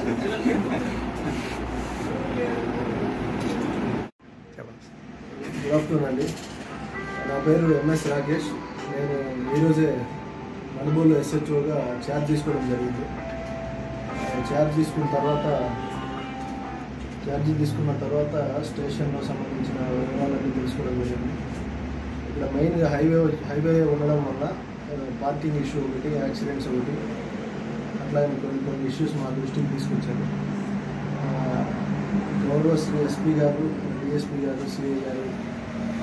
Good afternoon అండి. నా పేరు ఎంఎస్ రాకేష్. నేను ఈరోజే మణిపూర్లో ఎస్హెచ్ఓగా ఛార్జ్ తీసుకోవడం జరిగింది. ఛార్జ్ తీసుకున్న తర్వాత స్టేషన్లో సంబంధించిన వివరాలన్నీ తెలుసుకోవడం జరిగింది. ఇక్కడ మెయిన్గా హైవే ఉండడం వల్ల పార్కింగ్ ఇష్యూ ఒకటి, యాక్సిడెంట్స్ ఒకటి, అట్లాగే కొన్ని ఇష్యూస్ మా దృష్టికి తీసుకొచ్చారు. గౌరవ శ్రీ ఎస్పీ గారు, డిఎస్పీ గారు, సిఐ గారు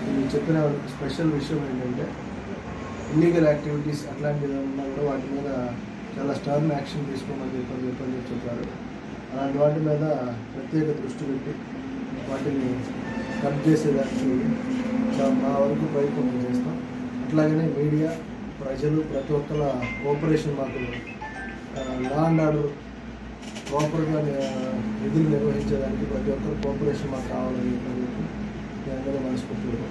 వీళ్ళు చెప్పిన స్పెషల్ విషయం ఏంటంటే ఇల్లీగల్ యాక్టివిటీస్ అట్లాంటివి ఉన్నా కూడా వాటి మీద చాలా స్టర్న్ యాక్షన్ తీసుకోమని చెప్పారు. అలాంటి వాటి మీద ప్రత్యేక దృష్టి పెట్టి వాటిని కట్ చేసేదానికి మా వరకు ప్రయత్నం చేస్తాం. అట్లాగనే మీడియా, ప్రజలు, ప్రతి ఒక్కళ్ళ కోఆపరేషన్ మాకు లా అండ్ ఆర్డర్ ప్రాపర్గా విధులు నిర్వహించడానికి ప్రతి ఒక్కరు కోఆపరేషన్ మాకు కావాలని అందరూ మనస్ఫూర్తిగా